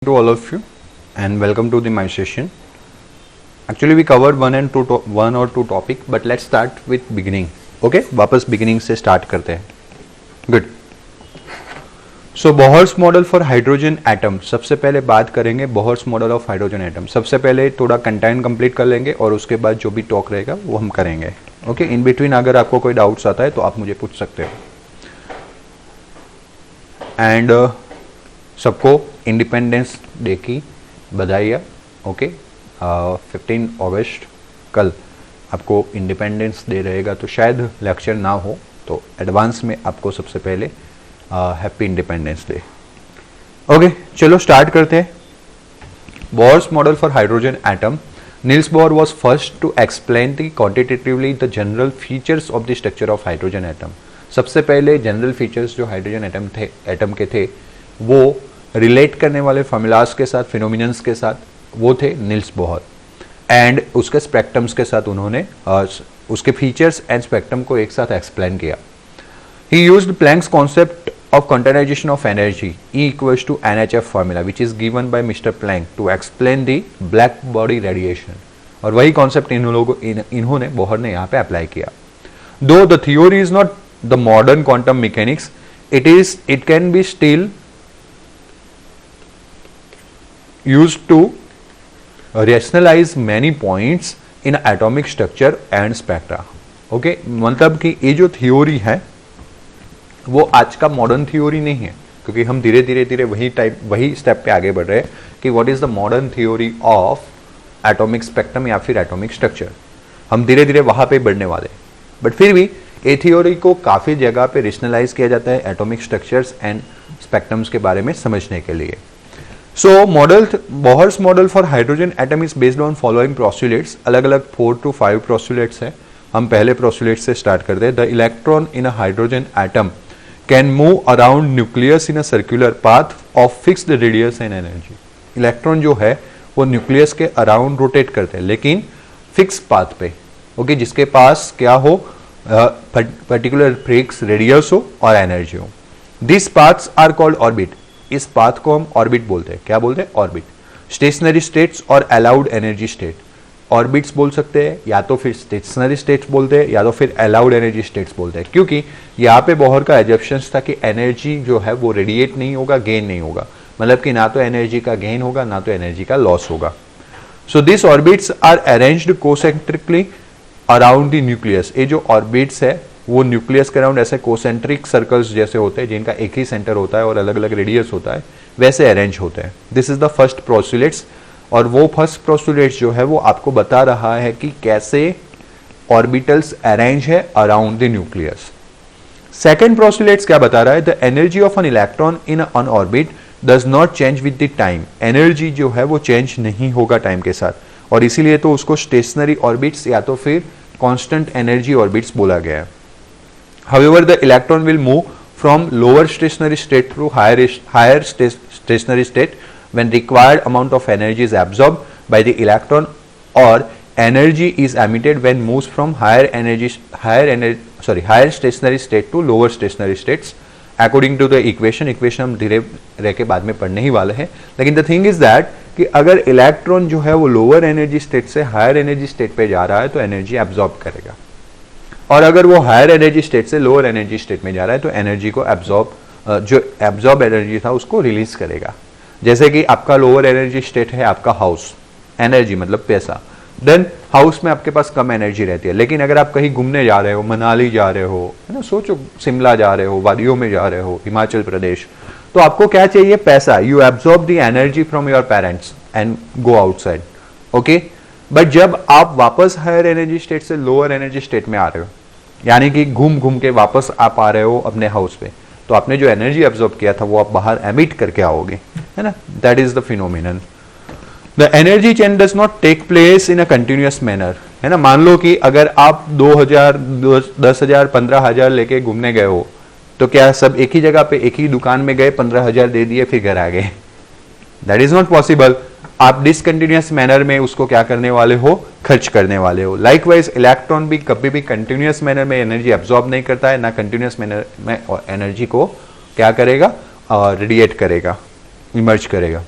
To all of you and welcome to my session. Actually we covered one or two topic, but let's start with beginning. Okay, वापस beginning से start करते हैं. Good. So Bohr's model for hydrogen atom. सबसे पहले बात करेंगे Bohr's model of hydrogen atom. सबसे पहले थोड़ा कंटेंट कंप्लीट कर लेंगे और उसके बाद जो भी टॉक रहेगा वो हम करेंगे. ओके, इन बिटवीन अगर आपको कोई डाउट्स आता है तो आप मुझे पूछ सकते हो. एंड सबको इंडिपेंडेंस डे की बधाई. ओके, 15 अगस्त कल आपको इंडिपेंडेंस डे रहेगा, तो शायद लेक्चर ना हो, तो एडवांस में आपको सबसे पहले हैप्पी इंडिपेंडेंस डे. ओके, चलो स्टार्ट करते हैं. Bohr's model for hydrogen atom. Niels Bohr was first to explain quantitatively the general features of the structure of hydrogen atom. सबसे पहले जनरल फीचर्स जो हाइड्रोजन एटम के थे वो रिलेट करने वाले फॉर्मूलाज के साथ, फिनोमिनन्स के साथ, वो थे निल्स बोहर. एंड उसके स्पेक्ट्रम्स के साथ उन्होंने उसके फीचर्स एंड स्पेक्ट्रम को एक साथ एक्सप्लेन किया. He used Planck's concept of quantization of energy E equals to NHF formula which is given by Mr. Planck to explain the black body radiation. और वही कॉन्सेप्ट इन्होंने बोहर ने यहाँ पे अप्लाई किया. Though the theory is not the modern quantum mechanics, it can be still used to rationalize many points in atomic structure and spectra. Okay, मतलब कि ये जो थियोरी है वो आज का मॉडर्न थ्योरी नहीं है, क्योंकि हम धीरे धीरे वही स्टेप पे आगे बढ़ रहे हैं कि what is the modern theory of atomic spectrum या फिर एटॉमिक स्ट्रक्चर. हम धीरे धीरे वहां पे बढ़ने वाले, बट फिर भी ए थ्योरी को काफी जगह पे रेशनलाइज किया जाता है एटॉमिक स्ट्रक्चर्स एंड स्पेक्ट्रम्स के बारे में समझने के लिए. So Bohr's model for hydrogen atom is based on following postulates. अलग अलग 4 to 5 पोस्टुलेट्स है. हम पहले पोस्टुलेट से स्टार्ट करते हैं. The electron in a hydrogen atom can move around nucleus in a circular path of fixed radius and energy. Electron जो है वो न्यूक्लियस के अराउंड रोटेट करते हैं, लेकिन फिक्स पाथ पे. ओके, जिसके पास क्या हो, पर्टिकुलर फिक्स रेडियस हो और एनर्जी हो. This paths are called orbit. इस पाथ को हम ऑर्बिट बोलते हैं. क्या बोलते हैं? ऑर्बिट. स्टेशनरी स्टेट्स और अलाउड एनर्जी स्टेट. ऑर्बिट्स बोल सकते हैं, या तो फिर स्टेशनरी स्टेट्स बोलते हैं, या तो फिर अलाउड एनर्जी स्टेट्स बोलते हैं, क्योंकि यहाँ पे बोहर का एजम्पशंस था कि एनर्जी जो है वो रेडिएट नहीं होगा, गेन नहीं होगा. मतलब कि ना तो एनर्जी का गेन होगा ना तो एनर्जी का लॉस होगा. So this orbits are arranged concentrically around the nucleus. ये जो ऑर्बिट्स है वो न्यूक्लियस के अराउंड ऐसे कोसेंट्रिक सर्कल्स जैसे होते हैं, जिनका एक ही सेंटर होता है और अलग अलग रेडियस होता है, वैसे अरेंज होते हैं. This is the first postulates. और वो फर्स्ट पोस्टुलेट जो है वो आपको बता रहा है कि कैसे ऑर्बिटल्स अरेंज है around the nucleus. Second postulates क्या बता रहा है? The energy of an electron in an orbit does not change with the time. Energy जो है वो चेंज नहीं होगा टाइम के साथ, और इसीलिए तो उसको स्टेशनरी ऑर्बिट्स या तो फिर कांस्टेंट एनर्जी ऑर्बिट्स बोला गया है. However the electron will move from lower stationary state to higher stationary state when required amount of energy is absorbed by the electron, or energy is emitted when moves from higher stationary state to lower stationary states according to the equation. हम धीरे रह के बाद में पढ़ने ही वाले हैं, लेकिन the thing is that कि अगर इलेक्ट्रॉन जो है वो लोअर एनर्जी स्टेट से हायर एनर्जी स्टेट पे जा रहा है तो एनर्जी एब्जॉर्ब करेगा, और अगर वो हायर एनर्जी स्टेट से लोअर एनर्जी स्टेट में जा रहा है तो एनर्जी को जो एब्जॉर्ब एनर्जी था उसको रिलीज करेगा. जैसे कि आपका लोअर एनर्जी स्टेट है आपका हाउस, एनर्जी मतलब पैसा. देन हाउस में आपके पास कम एनर्जी रहती है, लेकिन अगर आप कहीं घूमने जा रहे हो, मनाली जा रहे हो, है ना, सोचो शिमला जा रहे हो, वादियों में जा रहे हो, हिमाचल प्रदेश, तो आपको क्या चाहिए? पैसा. You absorb the energy from your parents and go outside. Okay, but जब आप वापस हायर एनर्जी स्टेट से लोअर एनर्जी स्टेट में आ रहे हो, यानी कि घूम के वापस आप आ रहे हो अपने हाउस पे, तो आपने जो एनर्जी एब्जॉर्ब किया था वो आप बाहर एमिट करके आओगे, है ना. That is the phenomenon. The energy change does not take place in a continuous manner, है ना. मान लो कि अगर आप 2000, 10,000, 15,000 लेके घूमने गए हो, तो क्या सब एक ही जगह पे एक ही दुकान में गए, 15,000 दे दिए, फिर घर आ गए? That is not possible. आप डिसकंटिन्यूअस मैनर में उसको क्या करने वाले हो? खर्च करने वाले हो. लाइकवाइज इलेक्ट्रॉन भी कभी भी कंटिन्यूअस मैनर में एनर्जी एब्जॉर्ब नहीं करता है, ना कंटिन्यूअस मैनर में एनर्जी को क्या करेगा? रेडिएट करेगा, इमर्ज करेगा.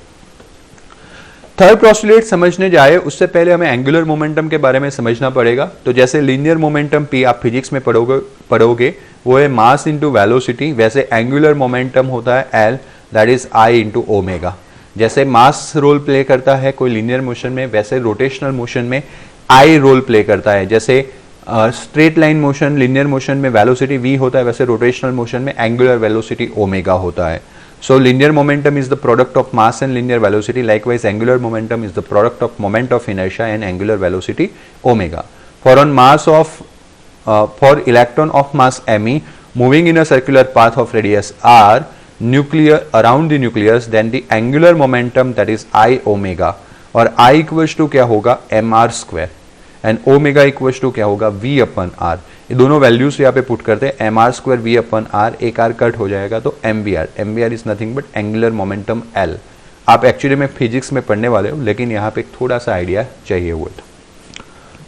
थर्ड पोस्टुलेट समझने जाए उससे पहले हमें एंगुलर मोमेंटम के बारे में समझना पड़ेगा। तो जैसे लीनियर मोमेंटम पी आप फिजिक्स में पढ़ोगे वो है मास इंटू वेलोसिटी, वैसे एंगुलर मोमेंटम होता है L, that is I into omega. जैसे मास रोल प्ले करता है कोई लीनियर मोशन में, वैसे रोटेशनल मोशन में आई रोल प्ले करता है। जैसे straight line motion linear motion में वेलोसिटी v होता है, वैसे रोटेशनल मोशन में एंगुलर वेलोसिटी ओमेगा होता है। So linear momentum is the product of mass and linear velocity. Likewise, angular momentum is the product of moment of inertia and angular velocity omega. For electron of mass me moving in a circular path of radius r around the nucleus, then the angular momentum, that is I omega, और I equals to क्या होगा mr square and omega equals to क्या होगा v अपन r। ये दोनों values यहाँ पे put करते हैं, m r square v upon r, एक आर कट हो जाएगा तो m v r is nothing but angular momentum L. आप एक्चुअली में फिजिक्स में पढ़ने वाले हो लेकिन यहाँ पे थोड़ा सा आइडिया चाहिए हुआ था।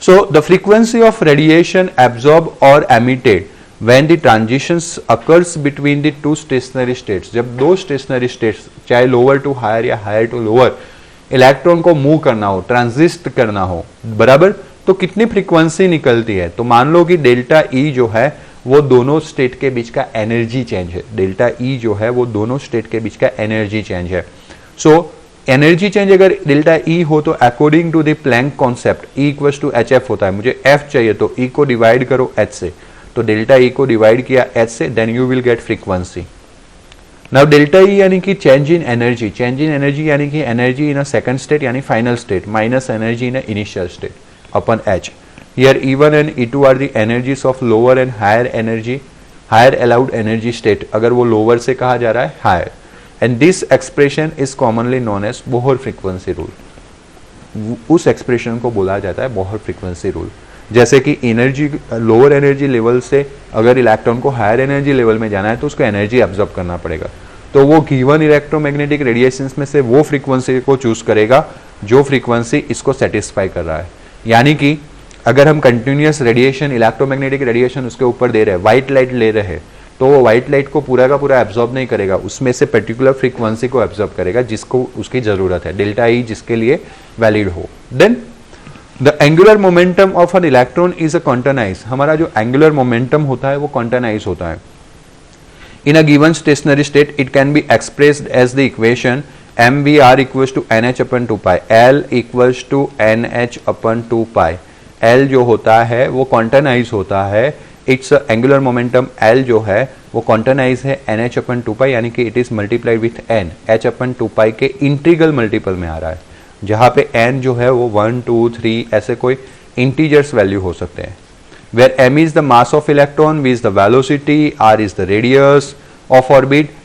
So the frequency of radiation absorb और emitted when the transitions occurs between the two stationary states, जब दो स्टेशनरी स्टेट्स चाहे लोअर टू हायर या हायर टू लोअर इलेक्ट्रॉन को मूव करना हो, ट्रांजिस्ट करना हो, बराबर, तो कितनी फ्रीक्वेंसी निकलती है। तो मान लो कि डेल्टा ई जो है वो दोनों स्टेट के बीच का एनर्जी चेंज है। डेल्टा ई जो है वो दोनों स्टेट के बीच का एनर्जी चेंज है। सो एनर्जी चेंज अगर डेल्टा ई हो तो according to the Planck concept E equals to H f होता है। मुझे एफ चाहिए तो ई को डिवाइड करो एच से, तो डेल्टा ई को डिवाइड किया एच से, then you will get frequency. Now delta E यानी कि change in energy, change in energy यानी कि energy in a second state यानी final state minus energy in a initial state upon h. Here E1 and E2 are the energies of lower and higher energy, higher allowed energy state. अगर वो lower से कहा जा रहा है higher, and this expression is commonly known as Bohr frequency rule. उस expression को बोला जाता है Bohr frequency rule। जैसे कि एनर्जी लोअर एनर्जी लेवल से अगर इलेक्ट्रॉन को हायर एनर्जी लेवल में जाना है तो उसको एनर्जी एब्जॉर्ब करना पड़ेगा, तो वो गिवन इलेक्ट्रोमैग्नेटिक रेडिएशंस में से वो फ्रीक्वेंसी को चूज करेगा जो फ्रीक्वेंसी इसको सेटिस्फाई कर रहा है। यानी कि अगर हम कंटिन्यूअस रेडिएशन इलेक्ट्रोमैग्नेटिक रेडिएशन उसके ऊपर दे रहे हैं, व्हाइट लाइट ले रहे हैं, तो वो व्हाइट लाइट को पूरा का पूरा एब्जॉर्ब नहीं करेगा, उसमें से पर्टिकुलर फ्रीक्वेंसी को एब्जॉर्ब करेगा जिसको उसकी जरूरत है, डेल्टा ई जिसके लिए वैलिड हो। Then the angular momentum of an electron is a quantize. हमारा जो एंगुलर मोमेंटम होता है वो क्वांटाइज होता है। In a given stationary state it can be expressed as the equation mvr equals to nh upon 2 pi, l equals to nh upon 2 pi. l जो होता है वो क्वांटाइज होता है, इट्स एंगुलर मोमेंटम l जो है वो क्वांटाइज है nh अपन 2 पाई, यानी कि it is multiplied with n, h upon 2 पाई के इंटीग्रल मल्टीपल में आ रहा है, जहां पे n जो है वो 1 2 3 ऐसे कोई इंटीजर्स वैल्यू हो सकते हैं। Where m is the mass of electron, v is the velocity, r is the radius of orbit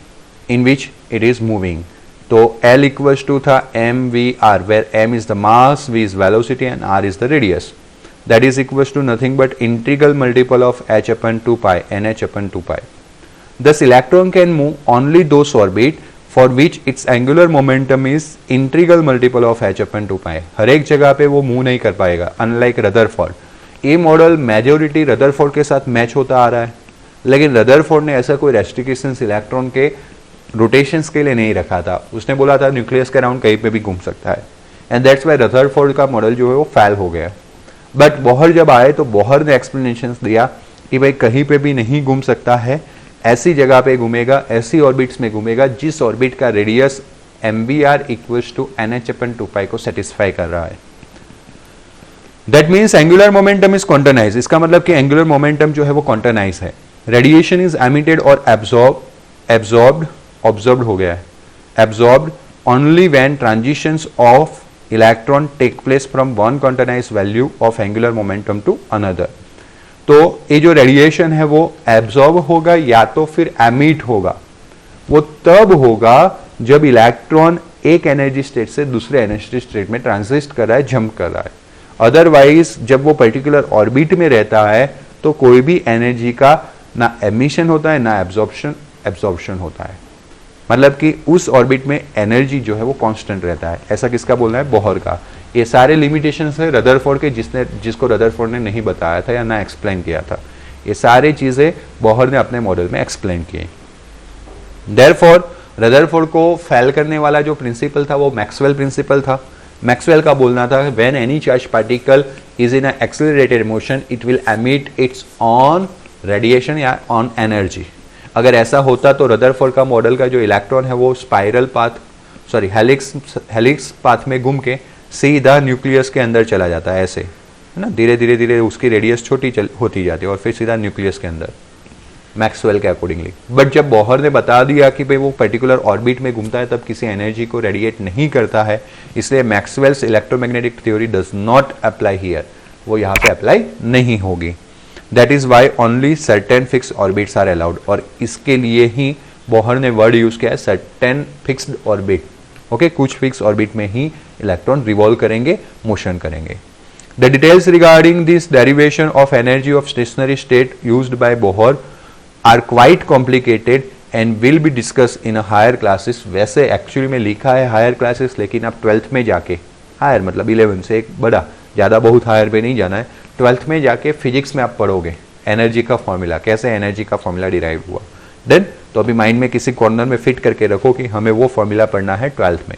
in which it is moving. तो L इक्वल्स टू था m v r, where m is the mass, v is velocity and r is the radius, that is equals to nothing but integral multiple of h upon 2 pi nh upon 2 pi. Thus electron can move only those orbit for which its angular momentum is integral multiple of h upon 2 पाई। हर एक जगह पे वो move नहीं कर पाएगा, unlike Rutherford. ये model majority Rutherford के साथ मैच होता आ रहा है, लेकिन रदरफोर्ड ने ऐसा कोई रेस्ट्रिक्शंस इलेक्ट्रॉन के रोटेशंस के लिए नहीं रखा था। उसने बोला था न्यूक्लियस के अराउंड कहीं पे भी घूम सकता है, एंड दैट्स वाई रदरफोर्ड का मॉडल जो है वो फेल हो गया। बट बोहर जब आए तो बोहर ने एक्सप्लेनेशन दिया कि भाई कहीं पे भी नहीं घूम सकता है, ऐसी जगह पे घूमेगा, ऐसी ऑर्बिट्स में घूमेगा जिस ऑर्बिट का radius M B R equals to N H upon 2 pi को सेटिस्फाई कर रहा है। That means angular momentum is quantize. इसका मतलब कि एंगुलर मोमेंटम जो है वो क्वांटाइज है। रेडिएशन इज एमिटेड और ऑब्जॉर्ब्ड हो गया है, absorbed only when transitions of electron take place from one quantize value of angular momentum to another. तो ये जो रेडिएशन है वो एब्जॉर्ब होगा या तो फिर एमिट होगा, वो तब होगा जब इलेक्ट्रॉन एक एनर्जी स्टेट से दूसरे एनर्जी स्टेट में ट्रांजिस्ट कर रहा है, जंप कर रहा है। अदरवाइज जब वो पर्टिकुलर ऑर्बिट में रहता है तो कोई भी एनर्जी का ना एमिशन होता है ना एब्जॉर्प्शन होता है। मतलब कि उस ऑर्बिट में एनर्जी जो है वो कांस्टेंट रहता है। ऐसा किसका बोलना है? बोहर का। ये सारे लिमिटेशंस है रदरफोर्ड के, जिसको रदरफोर्ड ने नहीं बताया था या ना एक्सप्लेन किया था। ये सारी चीजें बोहर ने अपने मॉडल में एक्सप्लेन किए। देयरफॉर रदरफोर्ड को फेल करने वाला जो प्रिंसिपल था वो मैक्सवेल प्रिंसिपल था। मैक्सवेल का बोलना था when any charge particle is in accelerated motion it will emit it's on radiation या ऑन एनर्जी। अगर ऐसा होता तो रदरफोर्ड का मॉडल का जो इलेक्ट्रॉन है वो स्पाइरल पाथ हेलिक्स पाथ में घूम के सीधा न्यूक्लियस के अंदर चला जाता है, ऐसे है ना, धीरे धीरे धीरे उसकी रेडियस छोटी होती जाती है और फिर सीधा न्यूक्लियस के अंदर, मैक्सवेल के अकॉर्डिंगली। बट जब बोहर ने बता दिया कि भाई वो पर्टिकुलर ऑर्बिट में घूमता है तब किसी एनर्जी को रेडिएट नहीं करता है, इसलिए Maxwell's electromagnetic theory does not apply here, वो यहाँ पे अप्लाई नहीं होगी। That is why only certain fix orbits are allowed, और इसके लिए ही बोहर ने वर्ड यूज किया है सर्टेन फिक्स्ड ऑर्बिट। ओके, कुछ फिक्स ऑर्बिट में ही इलेक्ट्रॉन रिवॉल्व करेंगे, मोशन करेंगे। The details regarding this derivation of energy of stationary state used by Bohr are quite complicated and will be discuss in higher classes. वैसे actually में लिखा है higher classes, लेकिन आप 12th में जाके, हायर मतलब 11 से एक बड़ा, ज़्यादा बहुत हायर पे नहीं जाना है, 12th में जाके फिजिक्स में आप पढ़ोगे एनर्जी का फॉर्मूला, कैसे एनर्जी का फॉर्मूला डिराइव हुआ। देन तो अभी माइंड में किसी कॉर्नर में फिट करके रखो कि हमें वो फॉर्मूला पढ़ना है 12th में।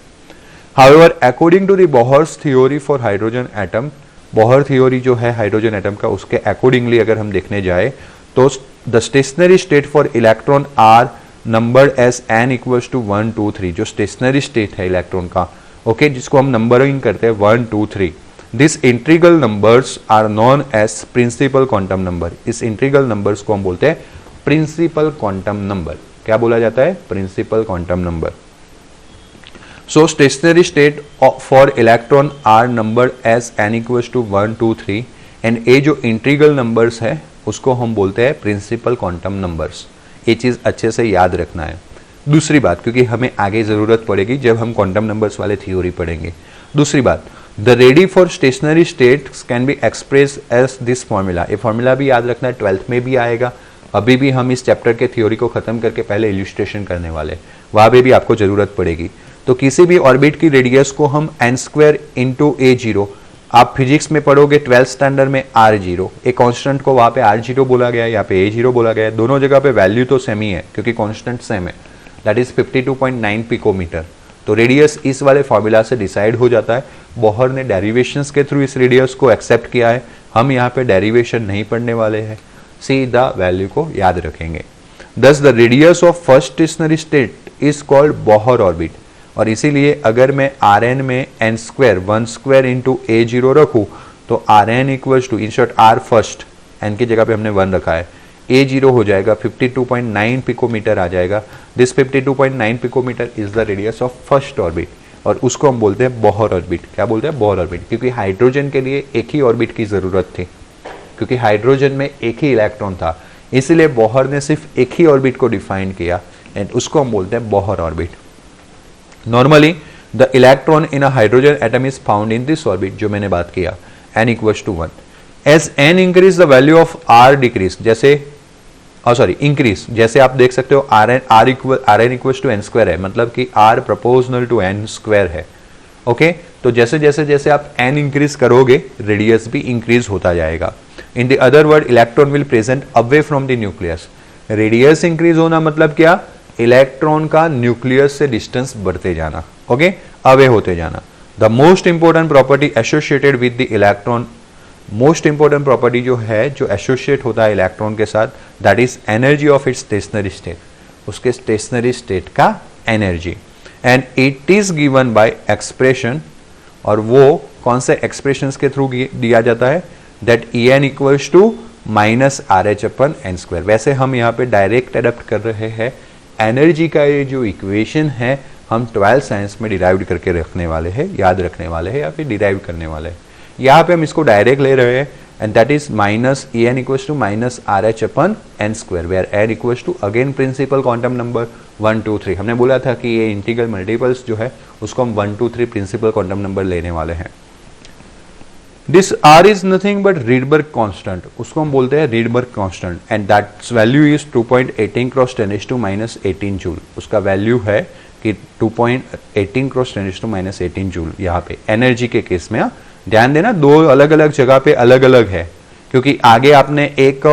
However according to the Bohr's theory for hydrogen atom, Bohr theory जो है हाइड्रोजन एटम का, उसके अकॉर्डिंगली अगर हम देखने जाए तो the stationary state for electron are numbered as n equals to 1 2 3। जो स्टेशनरी स्टेट है इलेक्ट्रॉन का, ओके, जिसको हम नंबरिंग करते हैं 1 2 3, this integral numbers are known as principal quantum number. इस इंटीग्रल नंबर्स को हम बोलते हैं प्रिंसिपल क्वांटम नंबर। क्या बोला जाता है? Principal quantum number. So stationary state for electron are numbered as n equals to 1 2 3 and ये जो इंटीग्रल नंबर्स है उसको हम बोलते हैं प्रिंसिपल क्वांटम नंबर्स। ये चीज अच्छे से याद रखना है। दूसरी बात, क्योंकि हमें आगे जरूरत पड़ेगी जब हम क्वांटम नंबर्स वाले थ्योरी पढ़ेंगे। दूसरी बात, the radii for stationary states can be express as this formula. ये फॉर्मूला भी याद रखना है, 12th में भी आएगा। अभी भी हम इस चैप्टर के थ्योरी को खत्म करके पहले इल्यूस्ट्रेशन करने वाले, वहां पे भी आपको जरूरत पड़ेगी। तो किसी भी ऑर्बिट की रेडियस को हम n² इंटू a0, आप फिजिक्स में पढ़ोगे 12th स्टैंडर्ड में r0, एक कांस्टेंट को वहां पे r0 बोला गया है, यहाँ पे a0 बोला गया है। दोनों जगह पे वैल्यू तो सेम ही है क्योंकि कांस्टेंट सेम है, दैट इज 52.9 पिकोमीटर। तो रेडियस इस वाले फॉर्मूला से डिसाइड हो जाता है। बोहर ने डेरिवेशंस के थ्रू इस रेडियस को एक्सेप्ट किया है। हम यहाँ पे डेरिवेशन नहीं पढ़ने वाले हैं, सीधा वैल्यू को याद रखेंगे। दस the radius of first stationery state is called Bohr orbit, और इसीलिए अगर मैं Rn में n² 1² इंटू a0 रखूं तो Rn equals to, in short r first, n की जगह पे हमने 1 रखा है, a0 हो जाएगा 52.9 पिकोमीटर आ जाएगा। This 52.9 picometre is the radius of first orbit, और उसको हम बोलते हैं बोहर ऑर्बिट। क्या बोलते हैं? Bohr orbit. क्योंकि हाइड्रोजन के लिए एक ही ऑर्बिट की जरूरत थी, क्योंकि हाइड्रोजन में एक ही इलेक्ट्रॉन था, इसलिए बोहर ने सिर्फ एक ही ऑर्बिट को डिफाइन किया एंड उसको हम बोलते हैं Bohr orbit. Normally the electron in a hydrogen atom is found in this orbit, जो मैंने बात किया, n equals to 1। As n increase the value of r decrease, जैसे इंक्रीज, जैसे आप देख सकते हो Rn इक्वल्स टू n² है, मतलब कि r प्रोपोर्शनल टू n² है। ओके, तो जैसे जैसे जैसे आप n इंक्रीज करोगे रेडियस भी इंक्रीज होता जाएगा। In the other word, electron will present away from the nucleus. Radius increase होना मतलब क्या? इलेक्ट्रॉन का न्यूक्लियस से डिस्टेंस बढ़ते जाना, ओके, अवे होते जाना। The most important property associated with the electron, most important property जो है, जो एसोसिएट होता है इलेक्ट्रॉन के साथ, that is energy of its stationery state, उसके स्टेशनरी स्टेट का energy. And it is given by expression, और वो कौन से एक्सप्रेशंस के थ्रू दिया जाता है? That En equals to -RH/n²। वैसे हम यहाँ पे डायरेक्ट एडप्ट कर रहे हैं एनर्जी का, ये जो इक्वेशन है हम 12th साइंस में डिराइव करके रखने वाले हैं, याद रखने वाले हैं या फिर डिराइव करने वाले हैं। यहाँ पे हम इसको डायरेक्ट ले रहे हैं and that is En equals to -RH/n², where n equals to again principal quantum number 1 2 3। हमने बोला था कि ये इंटीग्रल मल्टीपल्स जो है उसको हम 1 2 3 प्रिंसिपल क्वांटम नंबर लेने वाले हैं। This r is nothing but Rydberg constant, उसको हम बोलते हैं Rydberg constant, and that's value is 2.18 × 10⁻⁻18 joule. उसका वैल्यू है कि 2.18 × 10⁻⁻18 जूल। यहाँ पे एनर्जी के केस में ध्यान देना, दो अलग अलग जगह पे अलग अलग है, क्योंकि आगे आपने एक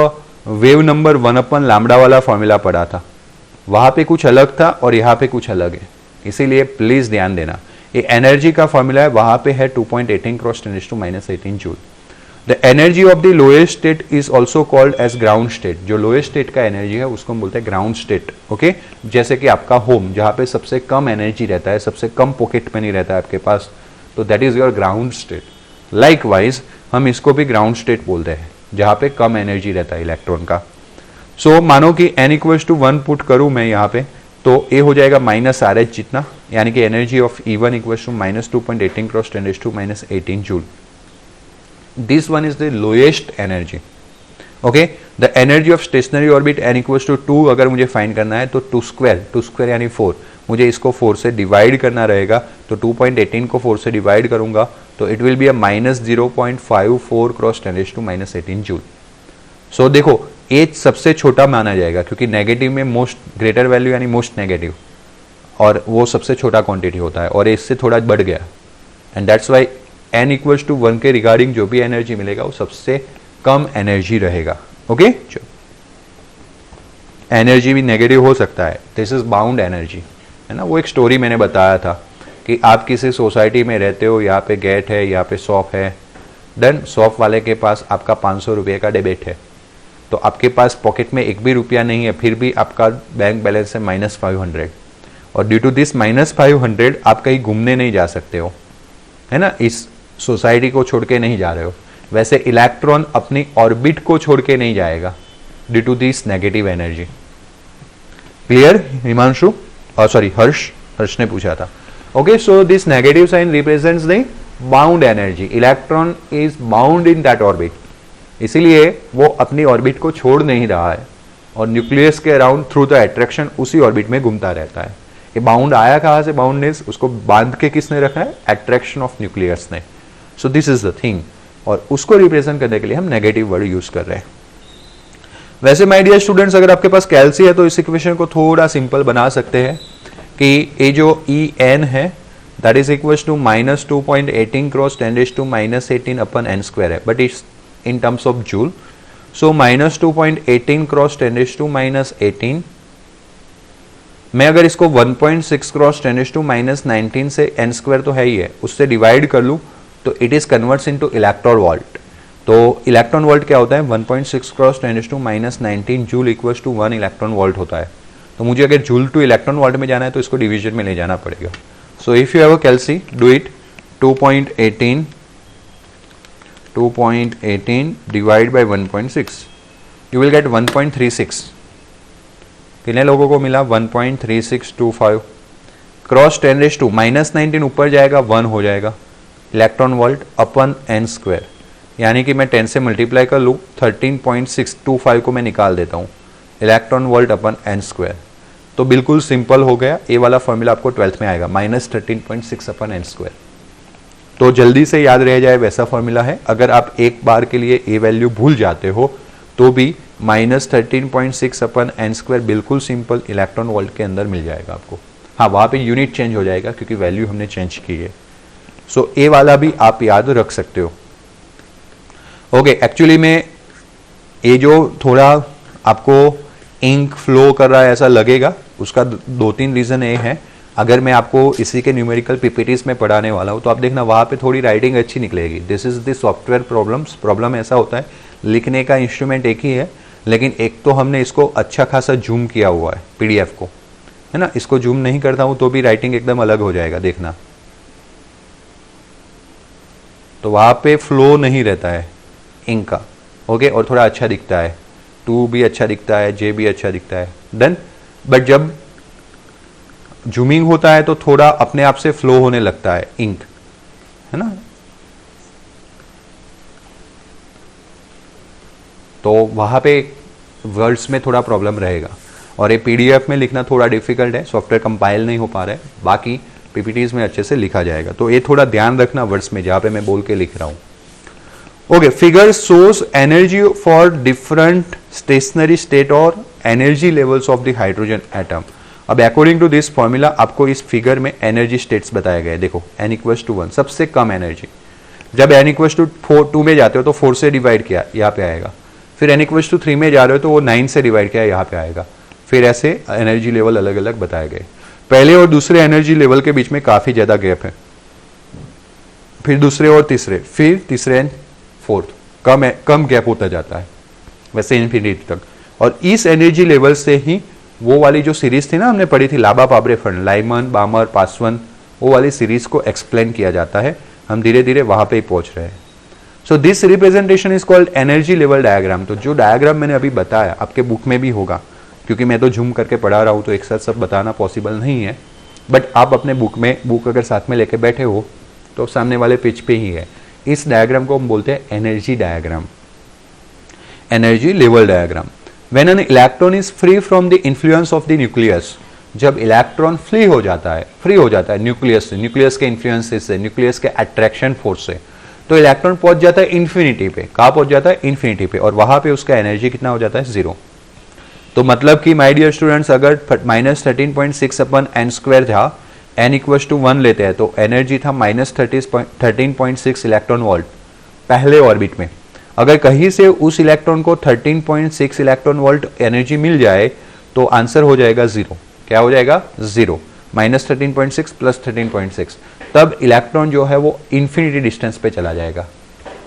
वेव नंबर 1/λ वाला फॉर्मूला पढ़ा था, वहां पे कुछ अलग था और यहाँ पे कुछ अलग है, इसीलिए प्लीज ध्यान देना। ये एनर्जी का फॉर्मूला है, वहां पे है 2.18 cross 10⁻18 joule. The energy of the lowest state is also called as ground state. जो लोएस्ट स्टेट का एनर्जी है उसको हम बोलते हैं ग्राउंड स्टेट। ओके, जैसे कि आपका होम, जहां पे सबसे कम एनर्जी रहता है, सबसे कम पॉकेट मनी रहता है आपके पास, तो that is your ground state. Likewise हम इसको भी ग्राउंड स्टेट बोलते हैं, जहां पे कम एनर्जी रहता है इलेक्ट्रॉन का। सो मानो कि n=1 पुट करूं मैं यहाँ पे, तो ए हो जाएगा -RH जितना, यानी कि energy of E1 = -2.18 cross 10⁻18 joule. This one is the lowest energy. Okay, the energy of stationery orbit n=2 अगर मुझे फाइंड करना है तो 2² यानी 4, मुझे इसको 4 से डिवाइड करना रहेगा। तो 2.18 को 4 से डिवाइड करूंगा तो it will be a -0.54 cross 10⁻18 joule. So देखो, ए सबसे छोटा माना जाएगा क्योंकि नेगेटिव में मोस्ट ग्रेटर वैल्यू यानी मोस्ट नेगेटिव, और वो सबसे छोटा क्वांटिटी होता है, और इससे थोड़ा बढ़ गया, एंड दैट्स वाई n=1 के रिगार्डिंग जो भी एनर्जी मिलेगा वो सबसे कम एनर्जी रहेगा। ओके, एनर्जी भी नेगेटिव हो सकता है, दिस इज बाउंड एनर्जी, है ना। वो एक स्टोरी मैंने बताया था कि आप किसी सोसाइटी में रहते हो, यहाँ पे गेट है, यहाँ पे शॉप है, देन शॉप वाले के पास आपका 500 रुपये का डेबिट है, तो आपके पास पॉकेट में एक भी रुपया नहीं है, फिर भी आपका बैंक बैलेंस है -500, और ड्यू टू दिस -500 आप कहीं घूमने नहीं जा सकते हो, है ना, इस सोसाइटी को छोड़ के नहीं जा रहे हो। वैसे इलेक्ट्रॉन अपनी ऑर्बिट को छोड़ के नहीं जाएगा due to this negative energy. Clear Himanshu? Sorry Harsh ने पूछा था। Okay, so this negative sign represents the bound energy. Electron is bound in that orbit, इसीलिए वो अपनी ऑर्बिट को छोड़ नहीं रहा है, और न्यूक्लियस के अराउंड थ्रू द अट्रैक्शन उसी ऑर्बिट में घूमता रहता है। ये बाउंड आया कहां से? बाउंडनेस, उसको बांध के किसने रखा है? अट्रैक्शन ऑफ न्यूक्लियस ने। सो दिस इज द थिंग, और उसको रिप्रेजेंट करने के लिए हम नेगेटिव वर्ड यूज कर रहे हैं। वैसे माय डियर स्टूडेंट्स, अगर आपके पास कैल्सी है तो इस इक्वेशन को थोड़ा सिंपल बना सकते हैं कि ये जो En है that is equals to -2.18 cross 10⁻18 अपन n² है, but it's in terms of joule. So -2.18 cross 10⁻18 मैं अगर इसको 1.6 क्रॉस 10⁻19 से n² तो है ही है, उससे डिवाइड कर लूँ तो it is converts into electron volt. तो इलेक्ट्रॉन वोल्ट क्या होता है? 1.6 cross 10⁻19 joule equals to 1 electron volt होता है। तो मुझे अगर जूल टू इलेक्ट्रॉन वोल्ट में जाना है तो इसको डिवीजन में ले जाना पड़ेगा। So if you have a calci, do it. 2.18 divided by 1.6, you will get 1.36। कितने लोगों को मिला? 1.3625 क्रॉस 10⁻19 ऊपर जाएगा 1 हो जाएगा इलेक्ट्रॉन वोल्ट अपन n², यानी कि मैं 10 से मल्टीप्लाई कर लूँ 13.625 को मैं निकाल देता हूँ इलेक्ट्रॉन वोल्ट अपन n²। तो बिल्कुल सिंपल हो गया, ये वाला फॉर्मूला आपको 12th में आएगा -13.6 अपन n²। तो जल्दी से याद रह जाए वैसा फॉर्मूला है। अगर आप एक बार के लिए ए वैल्यू भूल जाते हो तो भी -13.6 अपन n² बिल्कुल सिंपल इलेक्ट्रॉन वोल्ट के अंदर मिल जाएगा आपको। हाँ, वहाँ पे यूनिट चेंज हो जाएगा क्योंकि वैल्यू हमने चेंज की है। सो ए वाला भी आप याद रख सकते हो। ओके, एक्चुअली में ये जो थोड़ा आपको इंक फ्लो कर रहा है ऐसा लगेगा, उसका 2-3 रीजन ये है। अगर मैं आपको इसी के न्यूमेरिकल पीपीटीज में पढ़ाने वाला हूँ तो आप देखना वहाँ पे थोड़ी राइटिंग अच्छी निकलेगी। This is the software problem ऐसा होता है, लिखने का इंस्ट्रूमेंट एक ही है, लेकिन एक तो हमने इसको अच्छा खासा जूम किया हुआ है पीडीएफ को, है ना। इसको जूम नहीं करता हूँ तो भी राइटिंग एकदम अलग हो जाएगा, देखना। तो वहाँ पे फ्लो नहीं रहता है इंक का, ओके, और थोड़ा अच्छा दिखता है, 2 भी अच्छा दिखता है, J भी अच्छा दिखता है, देन बट जब जूमिंग होता है तो थोड़ा अपने आप से फ्लो होने लगता है इंक, है ना। तो वहां पे वर्ड्स में थोड़ा प्रॉब्लम रहेगा, और ये पीडीएफ में लिखना थोड़ा डिफिकल्ट है, सॉफ्टवेयर कंपाइल नहीं हो पा रहा है। बाकी पीपीटीज में अच्छे से लिखा जाएगा, तो ये थोड़ा ध्यान रखना वर्ड्स में जहां पे मैं बोल के लिख रहा हूं। Okay, figure shows energy for different stationary state और energy levels of the hydrogen atom. अब अकॉर्डिंग टू दिस फॉर्मूला आपको इस फिगर में एनर्जी स्टेट्स बताए गए। देखो n=1 सबसे कम एनर्जी, जब n=2 में जाते हो तो 4 से डिवाइड किया, यहाँ पे आएगा। फिर n=3 में जा रहे हो तो वो 9 से डिवाइड किया, यहाँ पे आएगा। फिर ऐसे एनर्जी लेवल अलग अलग बताए गए। पहले और दूसरे एनर्जी लेवल के बीच में काफी ज्यादा गैप है, फिर दूसरे और तीसरे, फिर तीसरे एंड फोर्थ, कम गैप होता जाता है वैसे इन्फिनिटी तक। और इस एनर्जी लेवल से ही वो वाली जो सीरीज थी ना हमने पढ़ी थी लाबा-पाबरे-फर्न, लाइमन, बामर, पासवन, वो वाली सीरीज को एक्सप्लेन किया जाता है। हम धीरे धीरे वहां पे ही पहुंच रहे हैं। So this representation is called energy level diagram. तो जो डायग्राम मैंने अभी बताया आपके बुक में भी होगा, क्योंकि मैं तो झूम करके पढ़ा रहा हूं तो एक साथ सब बताना पॉसिबल नहीं है, बट आप अपने बुक अगर साथ में लेके बैठे हो तो सामने वाले पेज पे ही है। इस डायग्राम को हम बोलते हैं energy diagram, energy level diagram. When an electron is free from the influence of the nucleus, जब इलेक्ट्रॉन फ्री हो जाता है न्यूक्लियस से, न्यूक्लियस के इन्फ्लुएंस से, न्यूक्लियस के अट्रैक्शन फोर्स से, तो इलेक्ट्रॉन पहुंच जाता है इन्फिनिटी पे। कहां पहुंच जाता है? इन्फिनिटी पे। और वहां पे उसका एनर्जी कितना हो जाता है? 0। तो मतलब कि माय डियर स्टूडेंट्स, अगर -13.6 अपन n स्क्वायर था, n इक्वल टू 1 लेते हैं तो एनर्जी था -13.6 इलेक्ट्रॉन वोल्ट पहले ऑर्बिट में। अगर कहीं से उस इलेक्ट्रॉन को 13.6 इलेक्ट्रॉन वोल्ट एनर्जी मिल जाए तो आंसर हो जाएगा 0। क्या हो जाएगा? 0। -13.6 + 13.6, तब इलेक्ट्रॉन जो है वो इंफिनिटी डिस्टेंस पे चला जाएगा।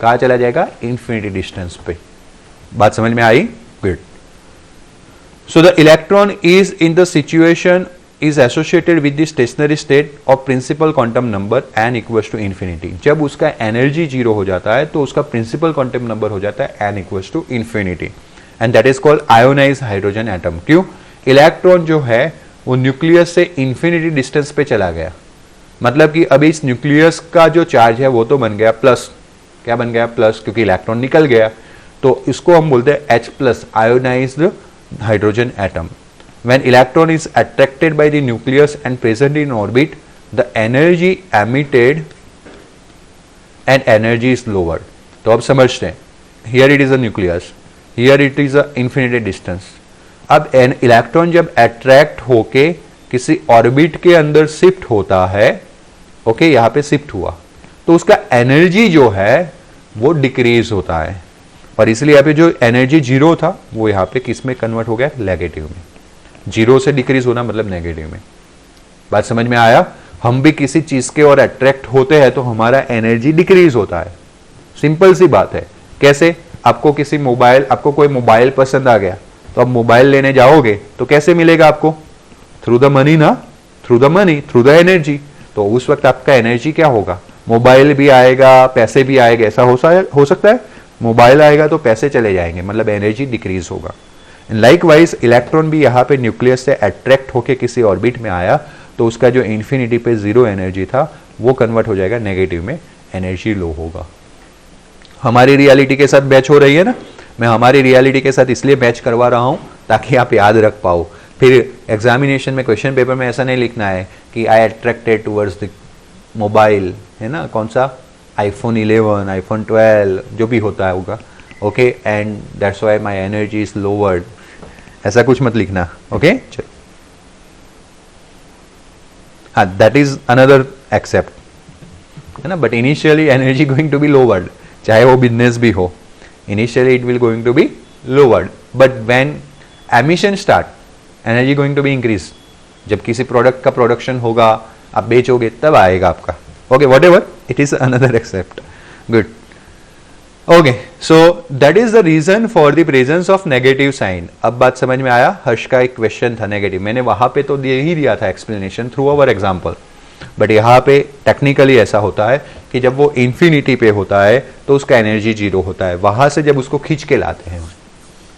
कहाँ चला जाएगा? इंफिनिटी डिस्टेंस पे। बात समझ में आई? Good. So the electron is in the situation is associated with the stationary state of principal quantum number n equals to infinity। जब उसका एनर्जी 0 हो जाता है तो उसका प्रिंसिपल क्वांटम नंबर हो जाता है n equals to infinity, and that is called ionized hydrogen atom। क्यों? इलेक्ट्रॉन जो है वो न्यूक्लियस से इंफिनिटी डिस्टेंस पे चला गया, मतलब कि अभी इस न्यूक्लियस का जो चार्ज है वो तो बन गया प्लस। क्या बन गया? प्लस, क्योंकि इलेक्ट्रॉन निकल गया। तो इसको हम बोलते हैं H+, ionised hydrogen atom. When electron is attracted by the nucleus and present in orbit, the energy emitted and energy is lowered। तो अब समझते हैं, here it is a nucleus, here it is a infinity distance। अब electron जब attract होके किसी orbit के अंदर शिफ्ट होता है, ओके, यहाँ पे शिफ्ट हुआ, तो उसका एनर्जी जो है वो डिक्रीज होता है, और इसलिए यहाँ पे जो एनर्जी 0 था वो यहाँ पे किस में कन्वर्ट हो गया? नेगेटिव में। 0 से डिक्रीज होना मतलब नेगेटिव में। बात समझ में आया? हम भी किसी चीज के और अट्रैक्ट होते हैं तो हमारा एनर्जी डिक्रीज होता है। सिंपल सी बात है। कैसे? आपको कोई मोबाइल पसंद आ गया तो अब मोबाइल लेने जाओगे तो कैसे मिलेगा आपको? थ्रू द मनी ना, थ्रू द एनर्जी। तो उस वक्त आपका एनर्जी क्या होगा? मोबाइल भी आएगा, पैसे भी आएगा। ऐसा हो सकता है? मोबाइल आएगा तो पैसे चले जाएंगे, मतलब एनर्जी डिक्रीज होगा। लाइकवाइज इलेक्ट्रॉन भी यहाँ पे न्यूक्लियस से अट्रैक्ट होके किसी ऑर्बिट में आया तो उसका जो इंफिनिटी पे 0 एनर्जी था वो कन्वर्ट हो जाएगा नेगेटिव में, एनर्जी लो होगा। हमारी रियलिटी के साथ मैच हो रही है ना? मैं हमारी रियलिटी के साथ इसलिए मैच करवा रहा हूं ताकि आप याद रख पाओ। फिर एग्जामिनेशन में क्वेश्चन पेपर में ऐसा नहीं लिखना है कि आई अट्रैक्टेड टुवर्ड्स द मोबाइल, है ना, कौन सा? iPhone 11, iPhone 12, जो भी होता है होगा, okay, and that's why my energy is lowered. ऐसा कुछ मत लिखना, ओके? चलो, हाँ, दैट इज अनदर एक्सेप्ट, है ना, but initially energy going to be lowered, चाहे वो बिजनेस भी हो, initially it will going to be lowered, but when emission start, energy going to be increase. जब किसी प्रोडक्ट का प्रोडक्शन होगा, आप बेचोगे, तब आएगा आपका, okay, whatever, it is another except, good, okay. So that is the reason for the presence of negative sign. अब बात समझ में आया? हर्ष का एक क्वेश्चन था नेगेटिव, मैंने वहां पे तो दे ही दिया था explanation through our example, but यहाँ पे टेक्निकली ऐसा होता है कि जब वो इंफिनिटी पे होता है तो उसका एनर्जी 0 होता है। वहां से जब उसको खींच के लाते हैं,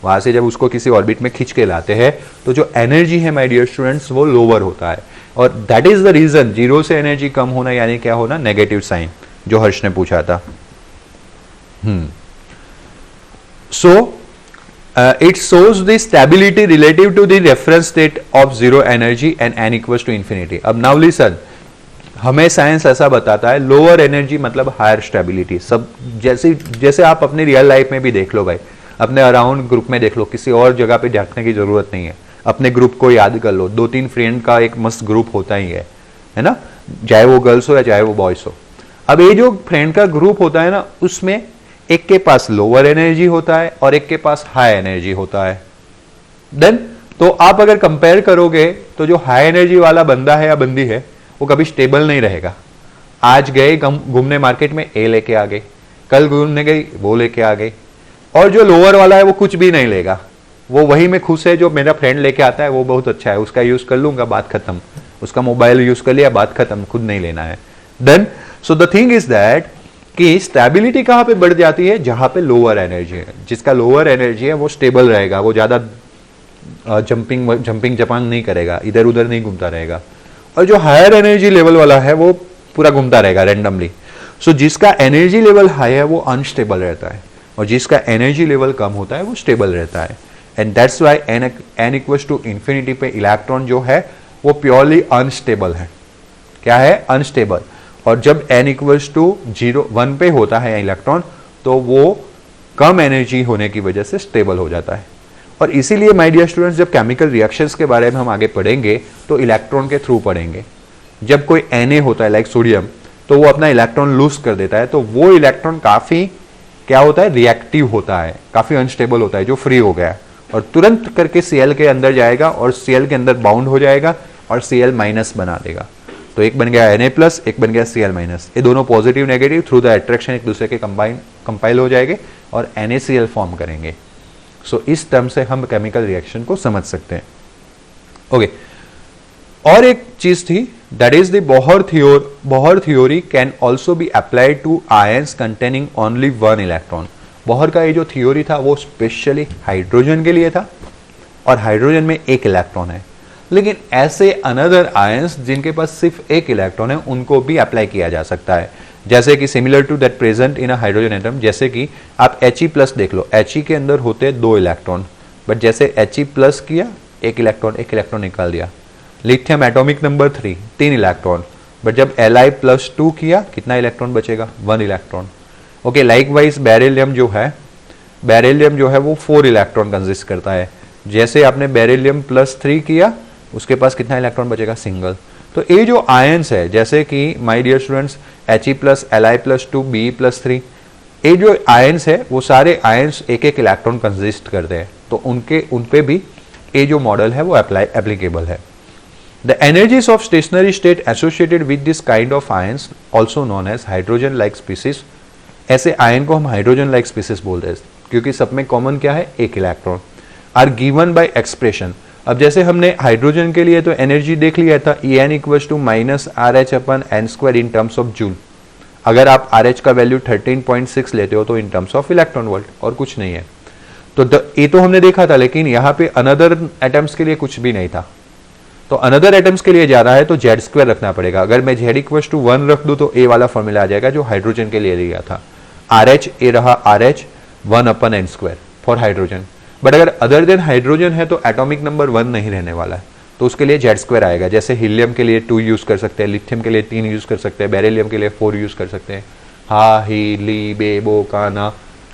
वहां से जब उसको किसी ऑर्बिट में खींच के लाते हैं तो जो एनर्जी है माय डियर स्टूडेंट्स वो लोअर होता है, और दैट इज द रीजन 0 से एनर्जी कम होना यानी क्या होना? नेगेटिव साइन, जो हर्ष ने पूछा था। So it shows the stability relative to the reference state of 0 energy and n equals to infinity। अब now listen, हमें साइंस ऐसा बताता है लोअर एनर्जी मतलब हायर स्टेबिलिटी। सब जैसे आप अपने रियल लाइफ में भी देख लो भाई, अपने अराउंड ग्रुप में देख लो, किसी और जगह पे देखने की जरूरत नहीं है, अपने ग्रुप को याद कर लो, 2-3 फ्रेंड का एक मस्त ग्रुप होता ही है ना, चाहे वो गर्ल्स हो या चाहे वो बॉयज हो। अब ये जो फ्रेंड का ग्रुप होता है ना, उसमें एक के पास लोअर एनर्जी होता है और एक के पास हाई एनर्जी होता है। देन तो आप अगर कंपेयर करोगे तो जो हाई एनर्जी वाला बंदा है या बंदी है वो कभी स्टेबल नहीं रहेगा। आज गए घूमने मार्केट में, ए लेके आ गए, कल घूमने गई वो लेके आ गए, और जो लोअर वाला है वो कुछ भी नहीं लेगा, वो वही में खुश है जो मेरा फ्रेंड लेके आता है वो बहुत अच्छा है, उसका यूज कर लूंगा, बात खत्म, उसका मोबाइल यूज कर लिया, बात खत्म, खुद नहीं लेना है। Then so the thing is that कि स्टेबिलिटी कहां पे बढ़ जाती है, जहां पे लोअर एनर्जी है। जिसका लोअर एनर्जी है वो स्टेबल रहेगा, वो ज्यादा जंपिंग जपांग नहीं करेगा, इधर उधर नहीं घूमता रहेगा। और जो हायर एनर्जी लेवल वाला है वो पूरा घूमता रहेगा रैंडमली। सो जिसका एनर्जी लेवल हाई है वो अनस्टेबल रहता है, और जिसका एनर्जी लेवल कम होता है वो स्टेबल रहता है। And that's why n equals to infinity पे इलेक्ट्रॉन जो है वो प्योरली अनस्टेबल है। क्या है? अनस्टेबल। और जब n इक्वल्स टू 1 पे होता है इलेक्ट्रॉन तो वो कम एनर्जी होने की वजह से स्टेबल हो जाता है। और इसीलिए माय डियर स्टूडेंट्स, जब केमिकल रिएक्शंस के बारे में हम आगे पढ़ेंगे तो इलेक्ट्रॉन के थ्रू पढ़ेंगे। जब कोई Na होता है लाइक सोडियम, तो वो अपना इलेक्ट्रॉन लूज कर देता है, तो वो इलेक्ट्रॉन काफी क्या होता है, रिएक्टिव होता है, काफी अनस्टेबल होता है, जो फ्री हो गया और तुरंत करके Cl के अंदर जाएगा और Cl के अंदर बाउंड हो जाएगा और Cl माइनस बना देगा। तो एक बन गया Na प्लस, एक बन गया Cl माइनस। ये दोनों positive negative through the attraction एक दूसरे के कंपाइल हो जाएंगे और NaCl फॉर्म करेंगे। सो इस टर्म से हम केमिकल रिएक्शन को समझ सकते हैं। ओके, और एक चीज थी, that is the Bohr theory can also be applied to ions containing only 1 electron. Bohr का ये जो थ्योरी था वो स्पेशली हाइड्रोजन के लिए था, और हाइड्रोजन में एक इलेक्ट्रॉन है। लेकिन ऐसे अनदर आयंस जिनके पास सिर्फ एक इलेक्ट्रॉन है उनको भी अप्लाई किया जा सकता है, जैसे कि similar to that present in a hydrogen atom. जैसे कि आप He+ देख लो, He के अंदर होते हैं 2 इलेक्ट्रॉन, बट जैसे He+ किया एक इलेक्ट्रॉन निकाल दिया। Lithium atomic number 3 electron, but जब Li+2 किया कितना इलेक्ट्रॉन बचेगा? 1 इलेक्ट्रॉन। ओके, लाइकवाइज बेरिलियम जो है वो 4 इलेक्ट्रॉन कंसिस्ट करता है। जैसे आपने बेरिलियम+3 किया उसके पास कितना इलेक्ट्रॉन बचेगा? सिंगल। तो ये जो आयंस है, जैसे कि my dear students He+, Li+2, Be+3, ये जो आयंस है वो सारे आयंस एक इलेक्ट्रॉन कंसिस्ट करते हैं, तो उन पे भी ये जो मॉडल है वो एप्लीकेबल है। The energies of stationary state associated with this kind of ions, also known as hydrogen-like species, ऐसे आयन को हम हाइड्रोजन-like species बोलते हैं, क्योंकि सब में कॉमन क्या है? एक electron. Are given by expression. अब जैसे हमने हाइड्रोजन के लिए तो एनर्जी देख लिया था, En equals to -RH/n² in terms of joule. अगर आप RH का वैल्यू 13.6 लेते हो तो in terms of electron volt, और कुछ नहीं है। तो ये तो हमने देखा था, लेकिन यहाँ पे अनदर एटम्स के लिए कुछ भी नहीं था। तो अनदर एटम्स के लिए ज्यादा है तो Z² रखना पड़ेगा। अगर मैं Z इक्वल्स टू 1 रख दूं तो ए वाला फॉर्मूला आ जाएगा जो हाइड्रोजन के लिए लिया था। RH ए रहा RH 1/n² for hydrogen. But अगर अदर देन हाइड्रोजन है तो एटॉमिक नंबर 1 नहीं रहने वाला है, तो उसके लिए Z² आएगा। जैसे हीलियम के लिए 2 यूज कर सकते हैं, लिथियम के लिए 3 यूज कर सकते हैं, बेरिलियम के लिए 4 यूज कर सकते हैं। हा, ही, ली, बे, बो, का, ना।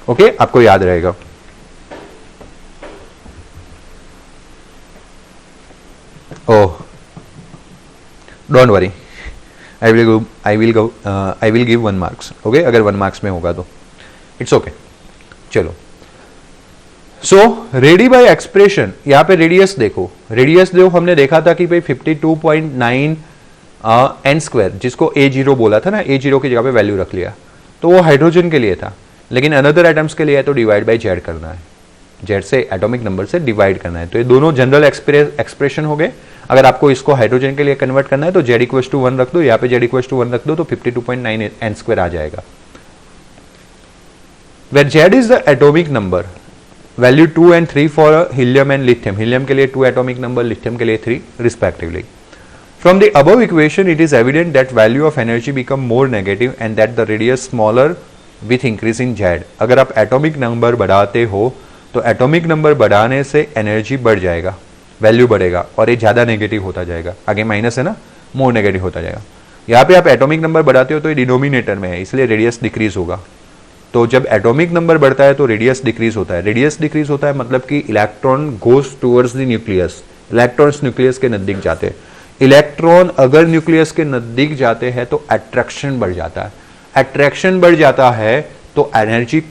ओके, आपको याद रहेगा। Oh, don't worry, I will give 1 marks. Okay, अगर 1 marks में होगा तो it's okay. चलो, so रेडी बाय एक्सप्रेशन, यहाँ पे रेडियस देखो, हमने देखा था कि भाई 52.9 n², जिसको A0 बोला था ना, A0 की जगह पे वैल्यू रख लिया, तो वो हाइड्रोजन के लिए था। लेकिन अनदर एटम्स के लिए है तो डिवाइड बाय Z करना है, Z से एटॉमिक नंबर से डिवाइड करना है। तो ये दोनों जनरल एक्सप्रेशन हो गए। अगर आपको इसको हाइड्रोजन के लिए कन्वर्ट करना है तो Z इक्वल्स टू 1 रख दो, यहाँ पे Z इक्वल्स टू 1 रख दो तो 52.9 n² आ जाएगा। Where Z is the atomic number, value 2 and 3 for helium and lithium. Helium के लिए 2 atomic number, lithium के लिए 3 respectively. From the above equation, it is evident that value of energy become more negative and that the radius smaller with increase in Z. अगर आप atomic number बढ़ाते हो तो atomic number बढ़ाने से energy बढ़ जाएगा, वैल्यू बढ़ेगा, और ये ज्यादा नेगेटिव होता जाएगा। आगे माइनस है ना, मोर नेगेटिव होता जाएगा। यहाँ पे आप एटॉमिक नंबर बढ़ाते हो तो ये डिनोमिनेटर में है, इसलिए रेडियस डिक्रीज होगा। तो जब एटॉमिक नंबर बढ़ता है तो रेडियस डिक्रीज होता है। रेडियस डिक्रीज होता है मतलब कि electron goes towards the nucleus, electrons nucleus के नजदीक जाते हैं। इलेक्ट्रॉन अगर न्यूक्लियस के नजदीक जाते हैं तो अट्रैक्शन बढ़ जाता है, अट्रैक्शन बढ़ जाता है तो एनर्जी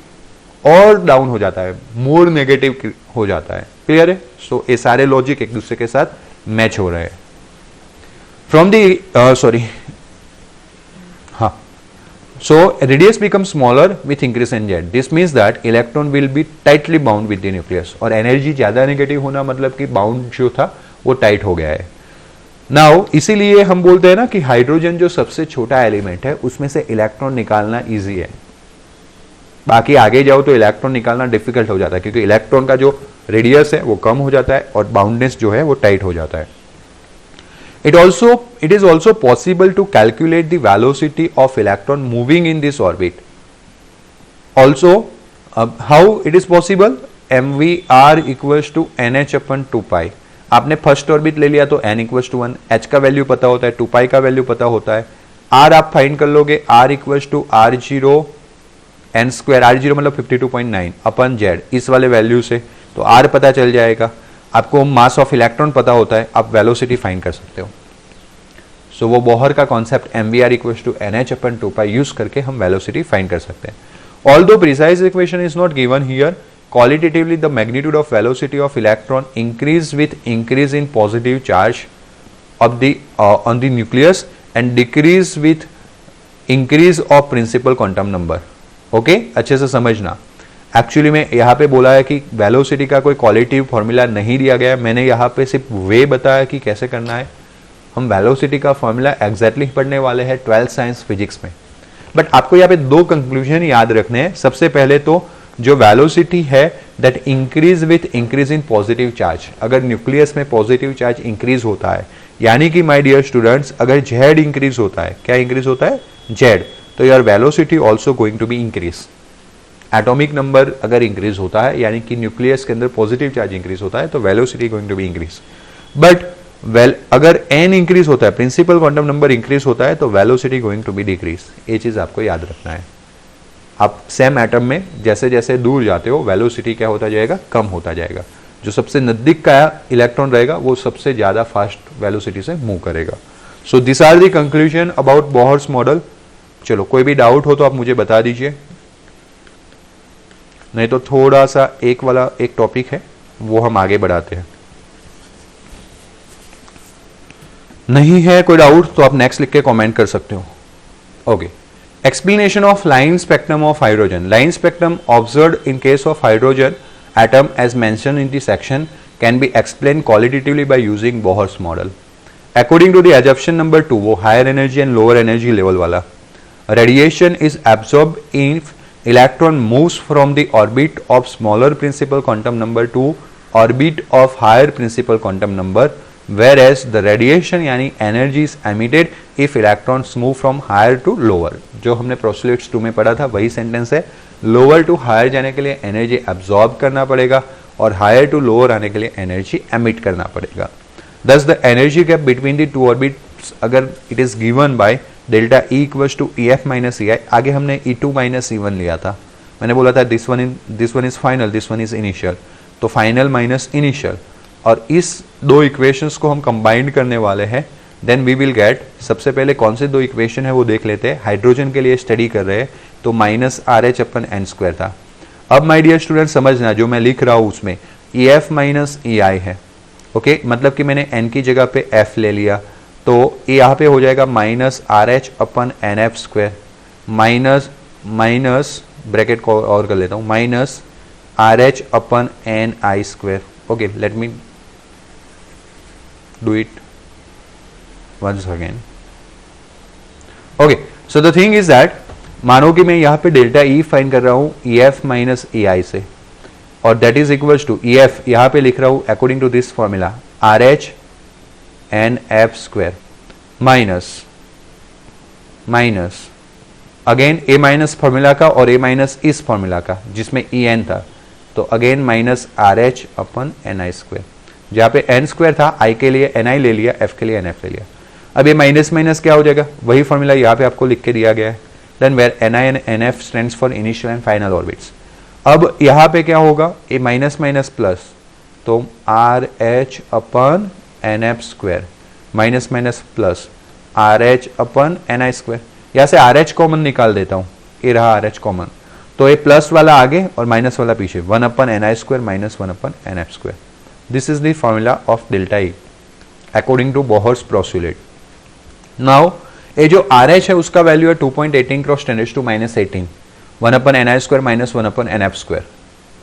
और डाउन हो जाता है, मोर नेगेटिव हो जाता है। क्लियर है? सो ये सारे लॉजिक एक दूसरे के साथ मैच हो रहे हैं. फ्रॉम दी सॉरी हाँ, so radius becomes smaller with increase in Z. This means that electron will be tightly bound with the nucleus. और एनर्जी ज्यादा नेगेटिव होना मतलब कि बाउंड जो था वो टाइट हो गया है. नाउ इसीलिए हम बोलते हैं ना कि हाइड्रोजन जो सबसे छोटा एलिमेंट है उसमें से इलेक्ट्रॉन निकालना इजी है. बाकी आगे जाओ तो इलेक्ट्रॉन निकालना डिफिकल्ट हो जाता है क्योंकि इलेक्ट्रॉन का जो रेडियस है वो कम हो जाता है और बाउंडनेस जो है वो टाइट हो जाता है. It is also possible to calculate the velocity of electron moving in this orbit. Also, how it is possible? mvr equals to nh upon 2 pi. आपने फर्स्ट ऑर्बिट ले लिया तो n इक्वल्स टू 1, h का value पता होता है, 2 पाई का value पता होता है, r आप फाइंड कर लोगे, r equals to r0 n square, r0 मतलब 52.9 अपन z, इस वाले वैल्यू से तो r पता चल जाएगा. आपको मास ऑफ इलेक्ट्रॉन पता होता है, आप वेलोसिटी फाइंड कर सकते हो. सो वो बोहर का concept mvr equals to nh upon 2 pi use करके हम वेलोसिटी फाइंड कर सकते हैं. Although precise equation is not given here, qualitatively the magnitude of velocity of electron increase with increase in positive charge of the on the nucleus and decrease with increase of principal quantum number. Okay, अच्छे से समझना. Actually में यहाँ पे बोला है कि velocity का कोई क्वालिटिव फॉर्मूला नहीं दिया गया है, मैंने यहाँ पे सिर्फ वे बताया कि कैसे करना है. हम वेलोसिटी का फॉर्मूला एग्जैक्टली पढ़ने वाले हैं 12th साइंस फिजिक्स में. बट आपको यहाँ पे दो कंक्लूजन याद रखने हैं. सबसे पहले तो जो वेलोसिटी है that increase with increase in positive charge. अगर न्यूक्लियस में पॉजिटिव चार्ज इंक्रीज होता है, यानी कि माय डियर स्टूडेंट्स अगर जेड इंक्रीज होता है, क्या इंक्रीज होता है, जेड, तो your velocity also going to be increase. Atomic number अगर इंक्रीज होता है यानी कि न्यूक्लियस के अंदर पॉजिटिव चार्ज इंक्रीज होता है तो velocity going to be increase. But अगर एन इंक्रीज होता है, प्रिंसिपल क्वांटम नंबर इंक्रीज होता है, तो velocity going to be decrease. ये चीज आपको याद रखना है. आप सेम एटम में जैसे जैसे दूर जाते हो वेलोसिटी क्या होता जाएगा, कम होता जाएगा. जो सबसे नजदीक का इलेक्ट्रॉन रहेगा वो सबसे ज्यादा फास्ट वेलोसिटी से मूव करेगा. So this are the conclusion about Bohr's model. चलो कोई भी डाउट हो तो आप मुझे बता दीजिए, नहीं तो थोड़ा सा एक टॉपिक है वो हम आगे बढ़ाते हैं. नहीं है कोई डाउट तो आप नेक्स्ट लिख के कमेंट कर सकते हो. Okay. Explanation of line spectrum of hydrogen. Line spectrum observed in case of hydrogen atom as mentioned in the section can be explained qualitatively by using Bohr's model. According to the assumption number 2, वो higher energy and lower energy level वाला, radiation is absorbed if electron moves from the orbit of smaller principal quantum number to orbit of higher principal quantum number, whereas the radiation यानी energy is emitted if electrons move from higher to lower. जो हमने postulates 2 में पढ़ा था वही sentence है. Lower to higher जाने के लिए एनर्जी एब्जॉर्ब करना पड़ेगा और हायर टू लोअर आने के लिए एनर्जी एमिट करना पड़ेगा. Thus the energy gap between the two orbits अगर it is given by delta E equals to E F minus E I. आगे हमने E2 माइनस E1 लिया था. मैंने बोला था this one is final, this one is initial, तो final minus initial, और इस दो इक्वेशंस को हम कंबाइंड करने वाले हैं. देन वी विल गेट, सबसे पहले कौन से दो इक्वेशन है वो देख लेते हैं. हाइड्रोजन के लिए स्टडी कर रहे हैं तो minus R H upon N square था. अब माय डियर स्टूडेंट समझना, जो मैं लिख रहा हूं उसमें ई एफ माइनस ई आई है. ओके, मतलब कि मैंने एन की जगह पे एफ ले लिया तो यहाँ पे हो जाएगा minus R H upon N F square minus bracket को और कर लेता हूँ, minus R H upon N I square. Okay, let me do it once again. Okay, so the thing is that मानो कि मैं यहाँ पे डेल्टा ई फाइंड कर रहा हूँ ई एफ माइनस ई आई से, और that is equals to E F यहाँ पे लिख रहा हूँ according to this formula R H N F square minus again A minus formula का और ए माइनस इस फॉर्मूला का जिसमें ई एन था, तो again minus R H upon N I square. जहाँ पे एन स्क्वायर था आई के लिए एन आई ले लिया, एफ के लिए एन एफ ले लिया. अब ये माइनस माइनस क्या हो जाएगा, वही फॉर्मूला यहाँ पे आपको लिख के दिया गया है. Then where N I and N F stands for initial and final orbits. अब यहाँ पे क्या होगा, ये माइनस माइनस प्लस, तो R H upon N F square minus minus plus R H upon N I square. यहाँ से R H common निकाल देता हूँ, ये रहा आर एच कॉमन, तो ये प्लस वाला आगे और माइनस वाला पीछे, 1 upon N I square minus 1 upon N F square. This is the formula of delta E according to Bohr's postulate. Now ये जो आर एच है उसका वैल्यू है 2.18 cross 10⁻18 1 upon N I square minus 1 upon N F square.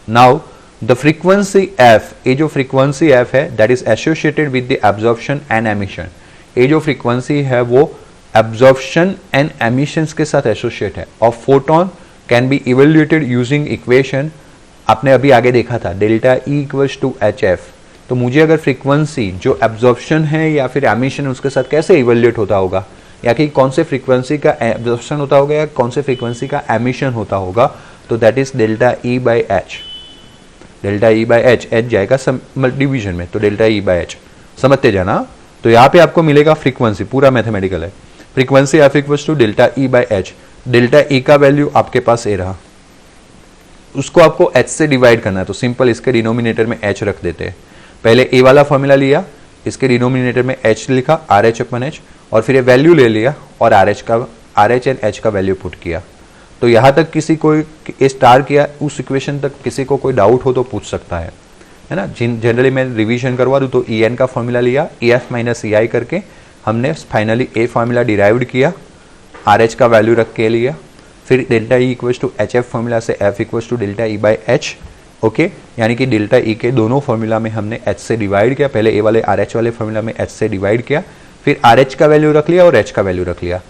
Now the frequency F, ये जो frequency F है that is associated with the absorption and emission. ये जो फ्रीक्वेंसी है वो एब्जॉर्प्शन एंड एमिशंस के साथ एसोसिएट है। और photon can be evaluated using equation, आपने अभी आगे देखा था delta E equals to H F. तो मुझे अगर फ्रीक्वेंसी जो एब्जॉर्प्शन है या फिर एमिशन उसके साथ कैसे इवेल्युएट होता होगा, या कि कौन से फ्रीक्वेंसी का एब्जॉर्प्शन होता होगा या कौन से फ्रीक्वेंसी का एमिशन होता होगा, तो that is delta E by H. Delta E by H, H जाएगा डिवीजन में, तो डेल्टा ई बाई एच समझते जाना। तो यहाँ पे आपको मिलेगा फ्रीक्वेंसी, पूरा मैथमेटिकल है, frequency F equals to delta E by H. Delta E का वैल्यू आपके पास ए रहा, उसको आपको एच से डिवाइड करना है, तो सिंपल इसके डिनोमिनेटर में एच रख देते हैं। पहले ए वाला फॉर्मूला लिया, इसके डिनोमिनेटर में एच लिखा, आर एच अपन एच, और फिर ये वैल्यू ले लिया और आर एच एंड एच का वैल्यू पुट किया। तो यहाँ तक किसी को ए स्टार किया, उस इक्वेशन तक किसी को कोई डाउट हो तो पूछ सकता है ना। जनरली मैं रिवीजन करवा दूँ तो ई एन का फॉर्मूला लिया, ई एफ माइनस ई आई करके हमने फाइनली ए फॉर्मूला डिराइव्ड किया, आर एच का वैल्यू रख के लिया, फिर delta E equals to H F formula से F equals to delta E by H. Okay, यानी कि डेल्टा ई के दोनों फॉर्मूला में हमने एच से डिवाइड किया, पहले ए वाले आर एच वाले फॉर्मूला में एच से डिवाइड किया, फिर आर एच का वैल्यू रख लिया और एच का वैल्यू रख लिया।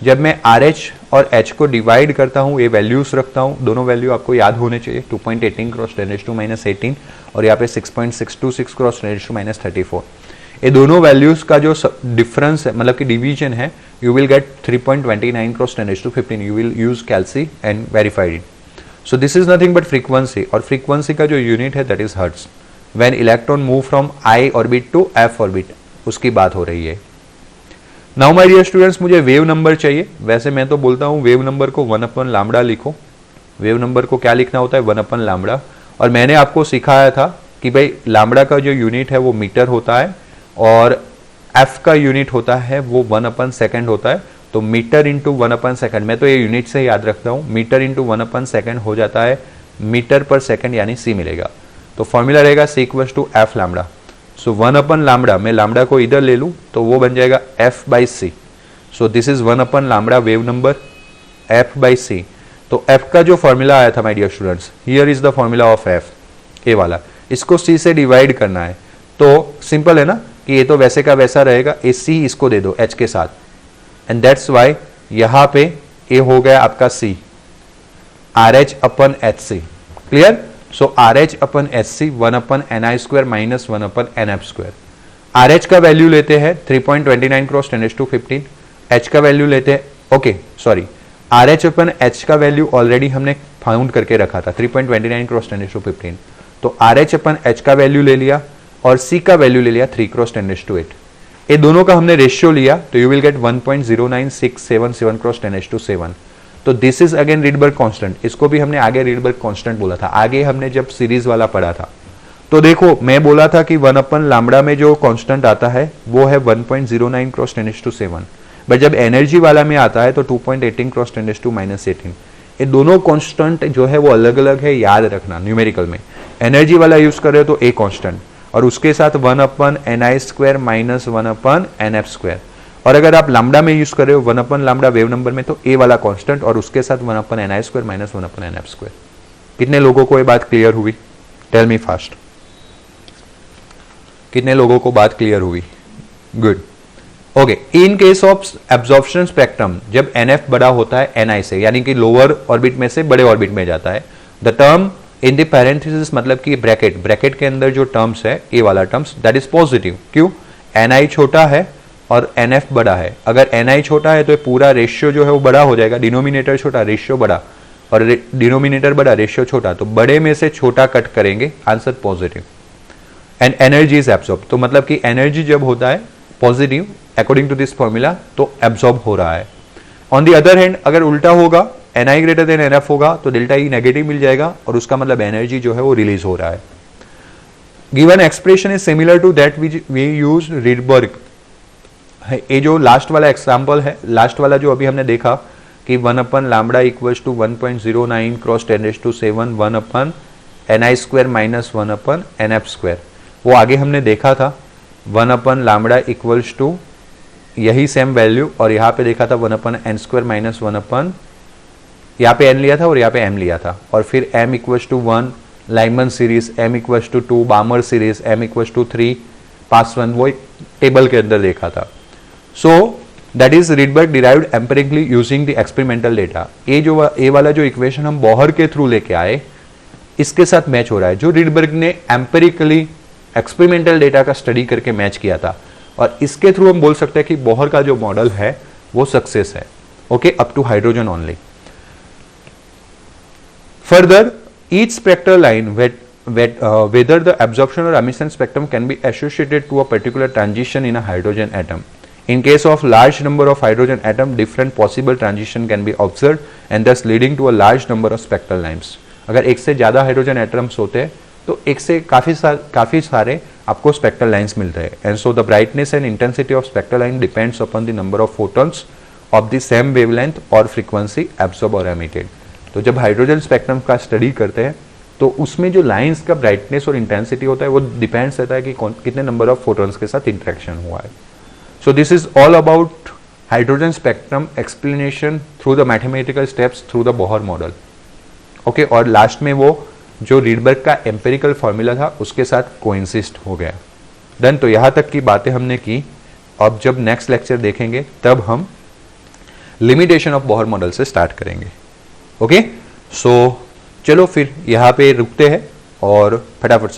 जब मैं आर एच और एच को डिवाइड करता हूँ, ये वैल्यूज रखता हूँ, दोनों वैल्यू आपको याद होने चाहिए, 2.18 क्रॉस 10⁻18 और यहाँ पे 6.626 क्रॉस 10⁻34। ये दोनों वैल्यूज का जो डिफरेंस है, मतलब कि डिवीजन है, you will get 3.29 cross 10⁻15। You will use calci and verified it. So this is nothing but frequency, और फ्रीक्वेंसी का जो यूनिट है that is hertz. When electron move from I orbit to F orbit, उसकी बात हो रही है। Now my dear students, मुझे वेव नंबर चाहिए। वैसे मैं तो बोलता हूँ वेव नंबर को 1 अपन लैम्बडा लिखो। वेव नंबर को क्या लिखना होता है, 1 अपन लैम्बडा। और मैंने आपको सिखाया था कि भाई लैम्बडा का जो यूनिट है वो मीटर होता है और एफ का यूनिट होता है वो 1 अपन सेकेंड होता है। तो मीटर इंटू 1 अपन सेकेंड, मैं तो ये यूनिट से याद रखता हूँ, मीटर इंटू 1 अपन सेकेंड हो जाता है मीटर पर सेकेंड, यानी सी मिलेगा। तो फॉर्मूला रहेगा C equals to F lambda. So 1 upon lambda, मैं लैम्बडा को इधर ले लूँ तो वो बन जाएगा F by C. So this is 1 upon lambda wave number F by C. तो एफ का जो फॉर्मूला आया था my dear students, here is the formula of F, A वाला, इसको सी से डिवाइड करना है। तो सिंपल है ना कि ये तो वैसे का वैसा रहेगा, ए सी इसको दे दो एच के साथ, एंड दैट्स वाई यहां पे ए हो गया आपका C, R H upon H C. Clear? So R H upon H C 1 upon N I square minus 1 upon N F square. R H का वैल्यू लेते हैं 3.29 क्रॉस 10⁻15, एच का वैल्यू लेते हैं, okay sorry, are H upon H का value already हमने found करके रखा था 3.29 क्रॉस 10⁻15। तो आर एच अपन एच का वैल्यू ले लिया और सी का वैल्यू ले लिया 3 क्रॉस 10⁸। ये दोनों का हमने रेशियो लिया तो यू विल गेट 1.09677 क्रॉस 10⁻7। तो दिस इज अगेन रीडबर्ग कांस्टेंट, इसको भी हमने आगे रीडबर्ग कांस्टेंट बोला था, आगे हमने जब सीरीज वाला पढ़ा था। तो देखो मैं बोला था कि 1 अपन लैम्बडा में जो कांस्टेंट आता है वो है 1.09 क्रॉस 10⁻7, बट जब एनर्जी वाला में आता है तो 2.18 क्रॉस 10⁻18। ये दोनों कांस्टेंट जो है वो अलग अलग है, याद रखना न्यूमेरिकल में। एनर्जी वाला यूज कर रहे हो तो ए कांस्टेंट और उसके साथ 1 upon N I square minus 1 upon N F square. और अगर आप लैम्बडा में यूज कर रहे हो 1 अपन लैम्बडा वेव नंबर में तो ए वाला कांस्टेंट और उसके साथ 1 upon N I square minus 1 upon N F square. कितने लोगों को ये बात क्लियर हुई? टेल मी फास्ट, कितने लोगों को बात क्लियर हुई? Good. Okay, in case of absorption spectrum, जब एन एफ बड़ा होता है एन आई से, यानी कि लोअर ऑर्बिट में से बड़े ऑर्बिट में जाता है, the term in the parenthesis, मतलब कि ब्रैकेट के अंदर जो टर्म्स है ए वाला टर्म्स, दैट इज पॉजिटिव। क्यों? एन आई छोटा है और एन एफ बड़ा है। अगर एन आई छोटा है तो पूरा रेशियो जो है वो बड़ा हो जाएगा, डिनोमिनेटर छोटा रेशियो बड़ा, और डिनोमिनेटर बड़ा रेशियो छोटा, तो बड़े में से छोटा कट करेंगे, answer positive. And energy is absorb, तो मतलब कि एनर्जी जब होता है positive according to this formula तो एब्सॉर्ब हो रहा है। ऑन दी अदर हैंड अगर उल्टा होगा, एन आई ग्रेटर देन एन एफ होगा तो डेल्टा ई नेगेटिव मिल जाएगा और उसका मतलब एनर्जी जो है वो रिलीज हो रहा है। Given expression is similar to that which we use Rydberg. ये जो लास्ट वाला एग्जाम्पल है, लास्ट वाला जो अभी हमने देखा कि 1 upon lambda equals to 1.09 cross 10⁻7 1 upon N I square minus 1 upon N F square. वो आगे हमने देखा था 1/λ इक्वल्स टू यही सेम वैल्यू, और यहाँ पे देखा था 1/n² माइनस 1 यहाँ पे n लिया था और यहाँ पे m लिया था, और फिर m equals to 1 Lyman series, m equals to 2 Balmer series, m equals to 3 Paschen, वो एक टेबल के अंदर देखा था. So that is Rydberg derived empirically using the experimental data. A वाला जो इक्वेशन हम बोहर के थ्रू लेके आए इसके साथ मैच हो रहा है जो रीडबर्ग ने एम्पिरिकली एक्सपेरिमेंटल डेटा का स्टडी करके मैच किया था, और इसके थ्रू हम बोल सकते हैं कि बोहर का जो मॉडल है वो सक्सेस है. Okay, up to hydrogen only. Further each spectral line whether the absorption or emission spectrum can be associated to a particular transition in a hydrogen atom. In case of large number of hydrogen atom, different possible transition can be observed and thus leading to a large number of spectral lines. अगर एक से ज़्यादा hydrogen atoms होते हैं तो एक से काफ़ी सारे आपको स्पेक्ट्रल लाइन्स मिलते हैं. And so the brightness and intensity of spectral line depends upon the number of photons of the same wavelength और फ्रीक्वेंसी एब्सॉर्ब और एमिटेड. तो जब हाइड्रोजन स्पेक्ट्रम का स्टडी करते हैं तो उसमें जो लाइंस का ब्राइटनेस और इंटेंसिटी होता है वो डिपेंड्स रहता है कि कितने नंबर ऑफ फोटॉन्स के साथ इंटरेक्शन हुआ है. सो this is all about hydrogen spectrum explanation through the mathematical steps through the Bohr model. Okay, और लास्ट में वो जो रीडबर्ग का एम्पिरिकल फॉर्मूला था उसके साथ कोइंसिस्ट हो गया. देन तो यहाँ तक की बातें हमने की. अब जब नेक्स्ट लेक्चर देखेंगे तब हम लिमिटेशन ऑफ बोहर मॉडल से स्टार्ट करेंगे. ओके, सो चलो फिर यहाँ पे रुकते हैं और फटाफट से